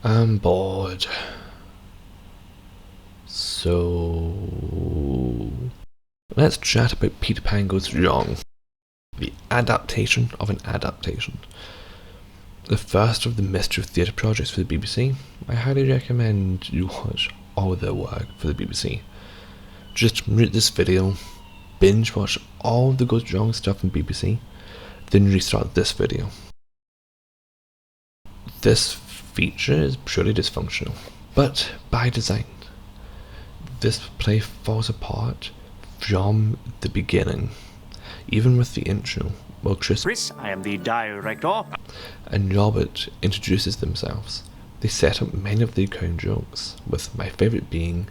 I'm bored. So let's chat about Peter Pan Goes Wrong, the adaptation of an adaptation. The first of the Mystery Theatre projects for the BBC. I highly recommend you watch all their work for the BBC. Just read this video, binge watch all the Goes Wrong stuff in BBC, then restart this video. This feature is purely dysfunctional, but by design. This play falls apart from the beginning, even with the intro, while Chris I am the director. and Robert introduces themselves. They set up many of the recurring jokes, with my favourite being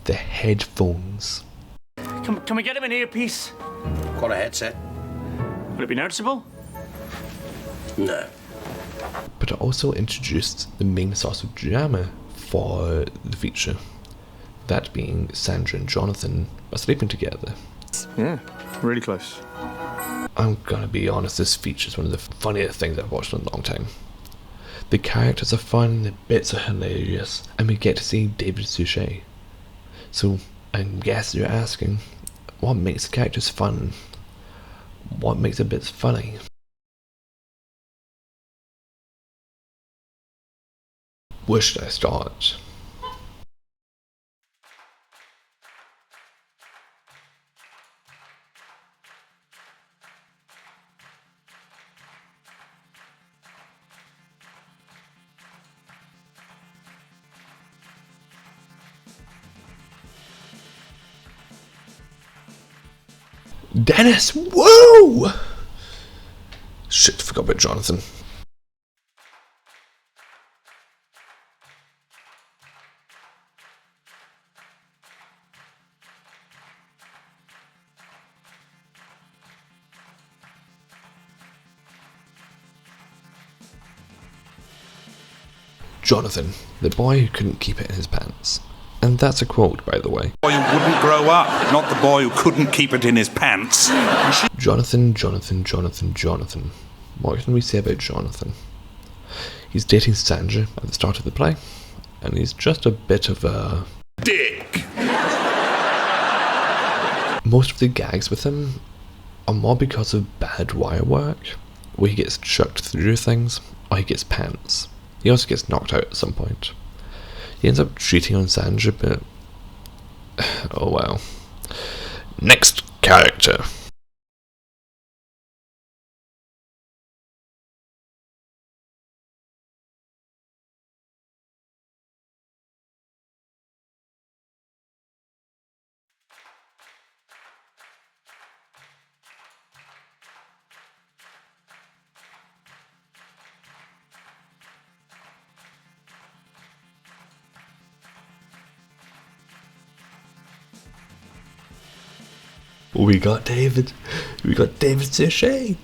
the headphones. Can we get him an earpiece? Got a headset? Would it be noticeable? No. But it also introduced the main source of drama for the feature, that being Sandra and Jonathan are sleeping together. Yeah, really close. I'm gonna be honest, this feature is one of the funniest things I've watched in a long time. The characters are fun, the bits are hilarious, and we get to see David Suchet. So, I guess you're asking, what makes the characters fun? What makes the bits funny? Where should I start? Dennis, whoa! Shit, forgot about Jonathan. Jonathan, the boy who couldn't keep it in his pants. And that's a quote, by the way. Boy who wouldn't grow up, not the boy who couldn't keep it in his pants. Jonathan, Jonathan, Jonathan, Jonathan. What can we say about Jonathan? He's dating Sandra at the start of the play, and he's just a bit of a Dick! Most of the gags with him are more because of bad wire work, where he gets chucked through things, or he gets pants. He also gets knocked out at some point. He ends up cheating on Sandra, but oh well. Next character. We got David Suchet.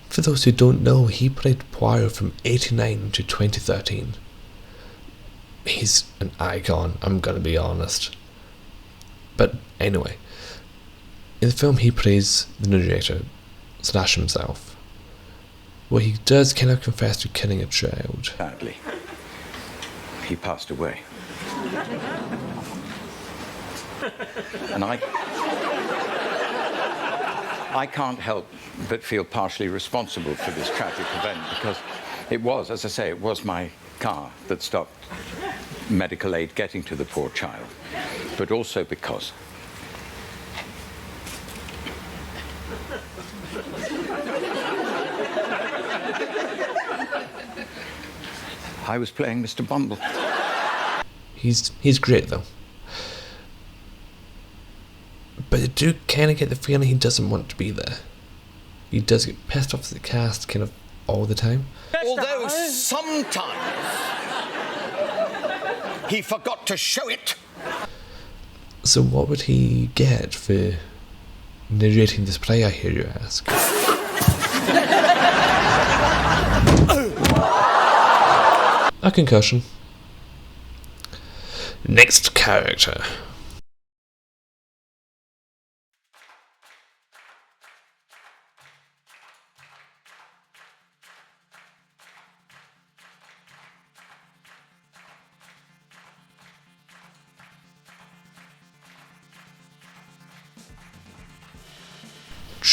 For those who don't know, he played Poirot from 89 to 2013. He's an icon, I'm gonna be honest. But anyway, in the film he plays the narrator, slash himself, where he does kind of confess to killing a child. Sadly, he passed away. And I can't help but feel partially responsible for this tragic event because it was, as I say, it was my car that stopped medical aid getting to the poor child, but also because I was playing Mr. Bumble. He's great though. But I do kind of get the feeling he doesn't want to be there. He does get pissed off at the cast kind of all the time. Although sometimes he forgot to show it. So what would he get for narrating this play, I hear you ask? A concussion. Next character.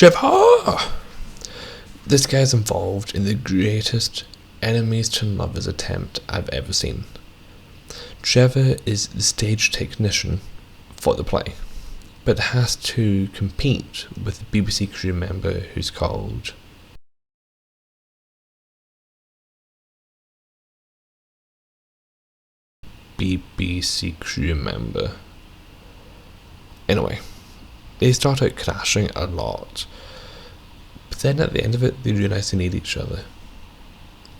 Trevor! This guy's involved in the greatest enemies to lovers attempt I've ever seen. Trevor is the stage technician for the play, but has to compete with a BBC crew member who's called BBC crew member. Anyway, they start out crashing a lot, but then at the end of it they realise they need each other,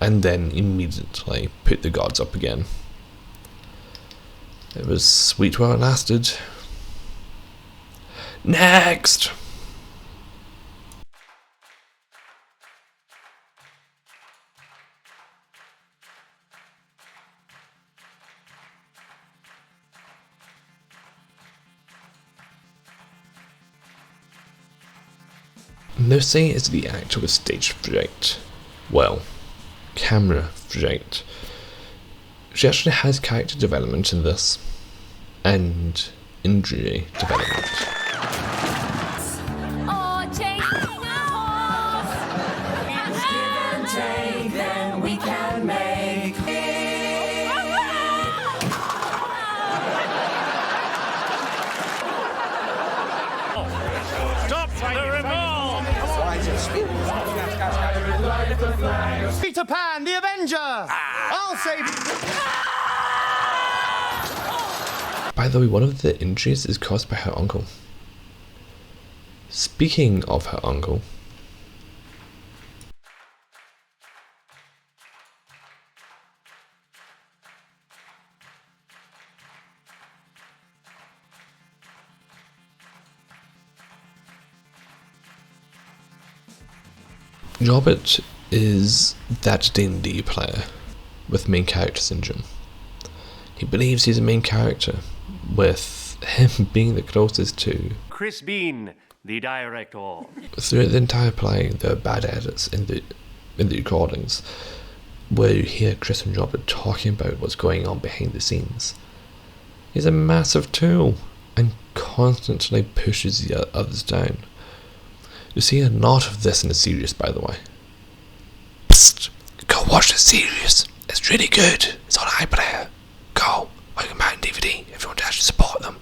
and then immediately put the gods up again. It was sweet while it lasted. Next! Lucy is the actor with stage fright. Well, camera fright. She actually has character development in this, and injury development. Stop the revolt! Peter Pan, the Avenger! I'll save... By the way, one of the injuries is caused by her uncle. Speaking of her uncle, Robert is that D&D player with main character syndrome. He believes he's a main character, with him being the closest to. Chris Bean, the director. Throughout the entire play, there are bad edits in the recordings, where you hear Chris and Robert talking about what's going on behind the scenes. He's a massive tool, and constantly pushes the others down. You see a lot of this in the series, by the way. Psst! Go watch the series. It's really good. It's on iPlayer. Go. Or you can buy it on DVD if you want to actually support them.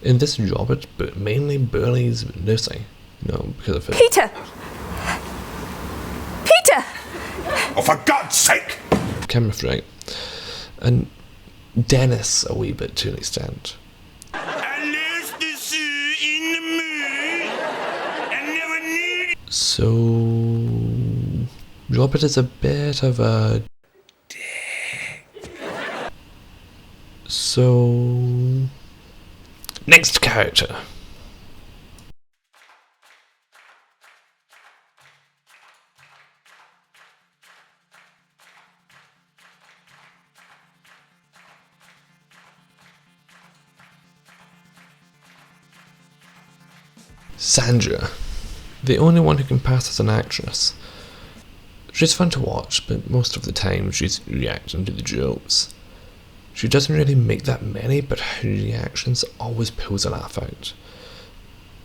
In this, Robert but mainly bullies Lucy. You know, because of it. Peter! Peter! Oh, for God's sake! Camera fright. And Dennis a wee bit to an extent. So Robert is a bit of a dick. So next character. Sandra. The only one who can pass as an actress. She's fun to watch, but most of the time she's reacting to the jokes. She doesn't really make that many, but her reactions always pulls a laugh out.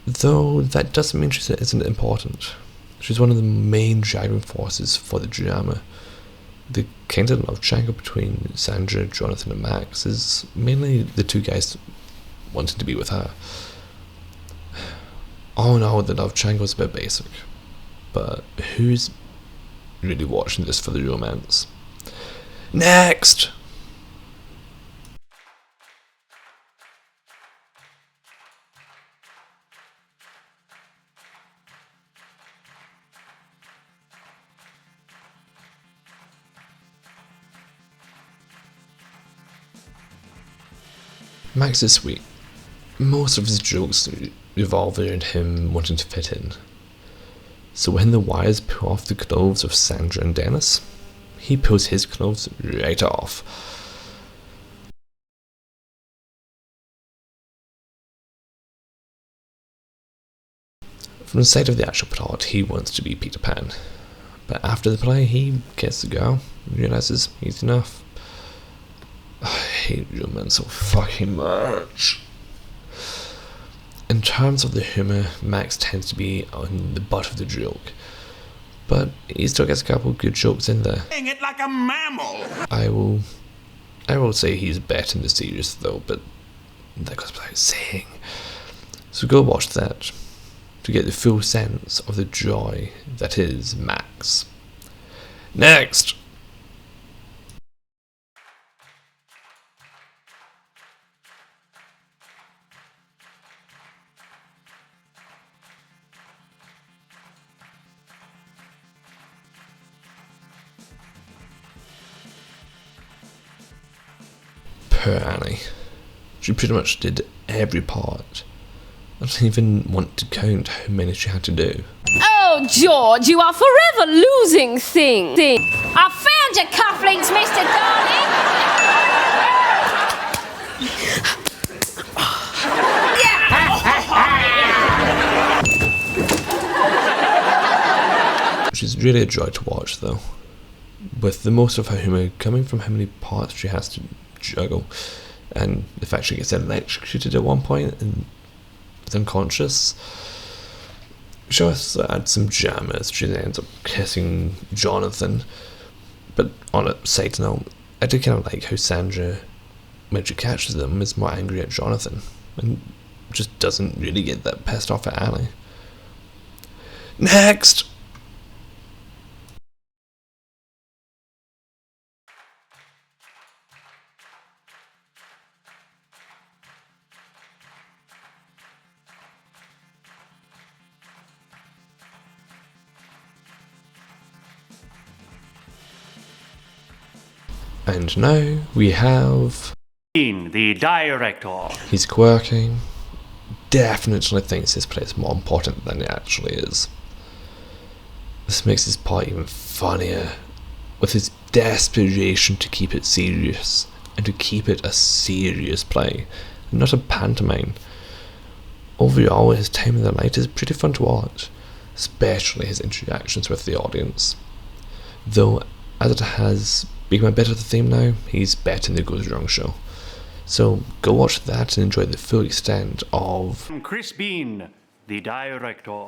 Though that doesn't mean she isn't important. She's one of the main driving forces for the drama. The kind of love triangle between Sandra, Jonathan and Max is mainly the two guys wanting to be with her. Oh no, the love triangle is a bit basic, but who's really watching this for the romance? Next! Max is sweet. Most of his jokes revolve around him wanting to fit in. So when the wires pull off the clothes of Sandra and Dennis, he pulls his clothes right off. From the side of the actual plot, he wants to be Peter Pan. But after the play, he gets the girl and realises he's enough. I hate romance so fucking much. And terms of the humour, Max tends to be on the butt of the joke, but he still gets a couple good jokes in there. Saying it like a mammal. I will say he's better in the series though, but that goes without saying. So go watch that to get the full sense of the joy that is Max. Next! Poor Annie. She pretty much did every part. I don't even want to count how many she had to do. Oh, George, you are forever losing things. I found your cufflinks, Mr. Darling! She's really a joy to watch though, with the most of her humour coming from how many parts she has to juggle, and the fact she gets electrocuted at one point and is unconscious. She also adds some jammers. She ends up kissing Jonathan, but on a side note, I do kind of like how Sandra, when she catches them, is more angry at Jonathan and just doesn't really get that pissed off at Annie. Next! And now we have The director. he's quirky, definitely thinks his play is more important than it actually is. This makes his part even funnier, with his desperation to keep it serious, and to keep it a serious play, and not a pantomime. Overall, his time in the light is pretty fun to watch, especially his interactions with the audience. Though, as it has become a bit of the theme now, he's better in the Goes Wrong show. So go watch that and enjoy the full extent of Chris Bean, the director.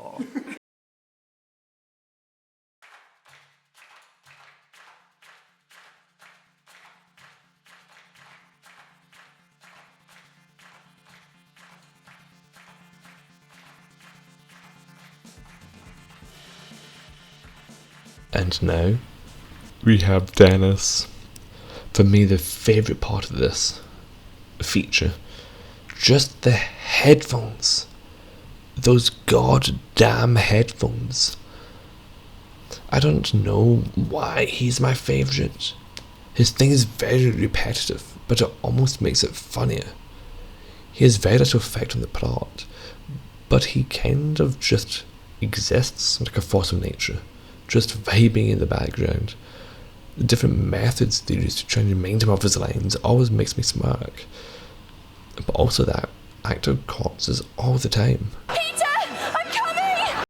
And now we have Dennis. For me, the favourite part of this feature, just the headphones. Those goddamn headphones. I don't know why he's my favourite. His thing is very repetitive, but it almost makes it funnier. He has very little effect on the plot, but he kind of just exists like a force of nature, just vibing in the background. The different methods they use to try and remind him of his lines always makes me smirk. But also that actor corpses all the time. Peter, I'm coming!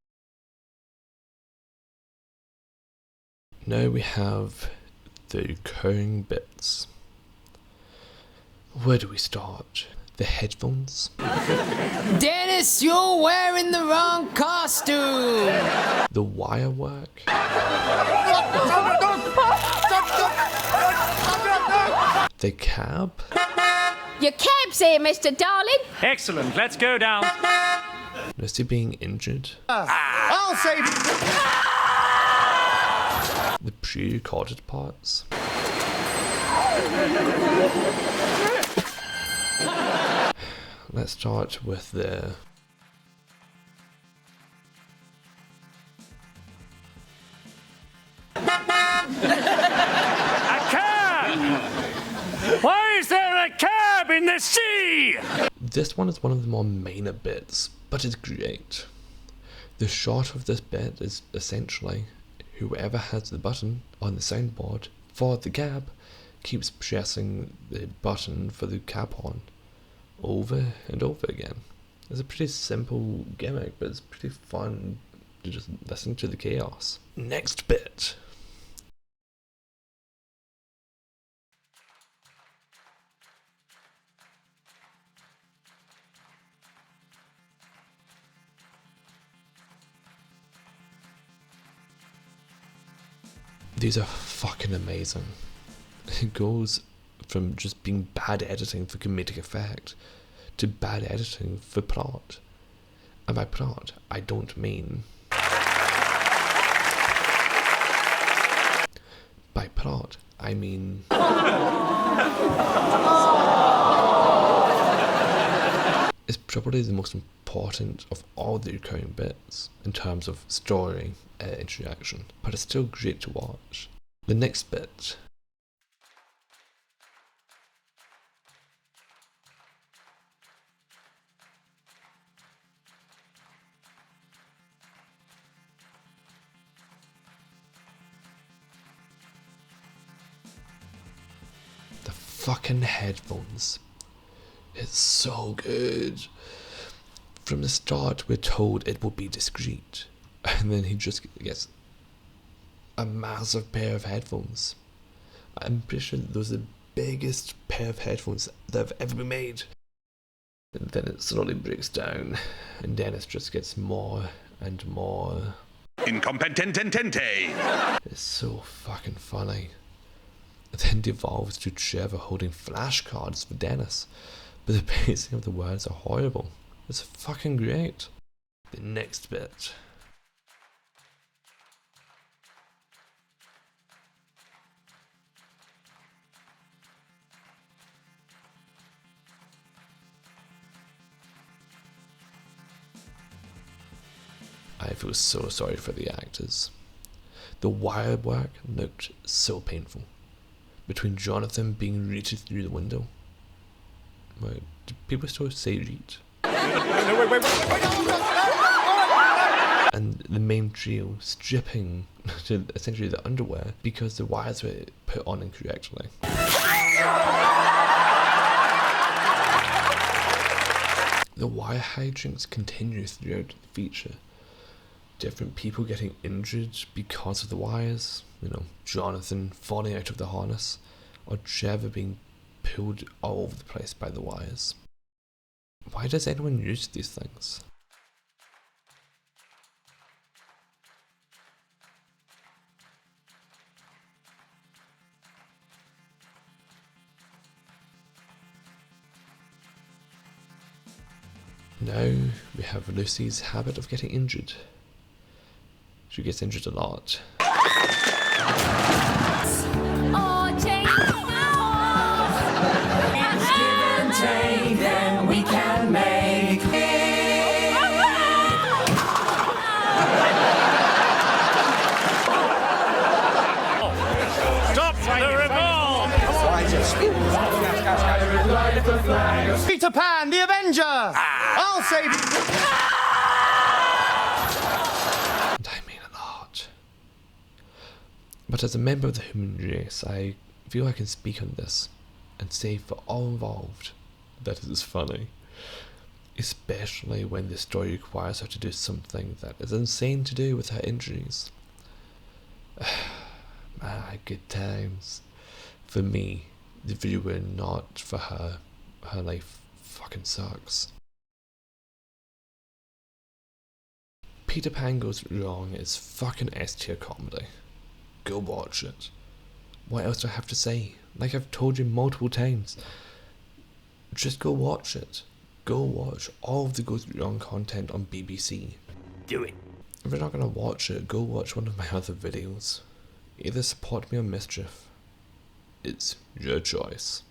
Now we have the recurring bits. Where do we start? The headphones? Dennis, you're wearing the wrong costume! The wire work? The cab? Your cab's here, Mr. Darling. Excellent, let's go down. Is he being injured? I'll save The pre-recorded parts? Let's start with the... A cab! Why is there a cab in the sea? This one is one of the more minor bits, but it's great. The shot of this bit is essentially whoever has the button on the soundboard for the cab keeps pressing the button for the cab on over and over again. It's a pretty simple gimmick, but it's pretty fun to just listen to the chaos. Next bit. these are fucking amazing. It goes from just being bad editing for comedic effect to bad editing for plot. And by plot, I don't mean... By plot, I mean... It's probably the most important of all the recurring bits in terms of story interaction, but it's still great to watch. The next bit. The fucking headphones. It's so good. From the start, we're told it will be discreet, and then he just gets a massive pair of headphones. I'm pretty sure those are the biggest pair of headphones that have ever been made. And then it slowly breaks down, and Dennis just gets more and more. Incompetente. It's so fucking funny. It then devolves to Trevor holding flashcards for Dennis, but the pacing of the words are horrible. It's fucking great. The next bit. I feel so sorry for the actors. The wire work looked so painful. Between Jonathan being reached through the window. Wait, do people still say reach? And the main trio stripping to essentially the underwear because the wires were put on incorrectly. The wire hijinks continue throughout the feature. Different people getting injured because of the wires. You know, Jonathan falling out of the harness, or Trevor being pulled all over the place by the wires. Why does anyone use these things? Now we have Lucy's habit of getting injured. She gets injured a lot. Stop the revolt! Peter Pan, the Avenger! I'll save... And I mean a lot. But as a member of the human race, I feel I can speak on this and say for all involved that it is funny. Especially when the story requires her to do something that is insane to do with her injuries. My good times. For me, the viewer, not for her. Her life fucking sucks. Peter Pan Goes Wrong is fucking S-tier comedy. Go watch it. What else do I have to say? Like I've told you multiple times. Just go watch it. Go watch all of the Goes Wrong content on BBC. Do it. If you're not gonna watch it, go watch one of my other videos. Either support me on Mischief. It's your choice.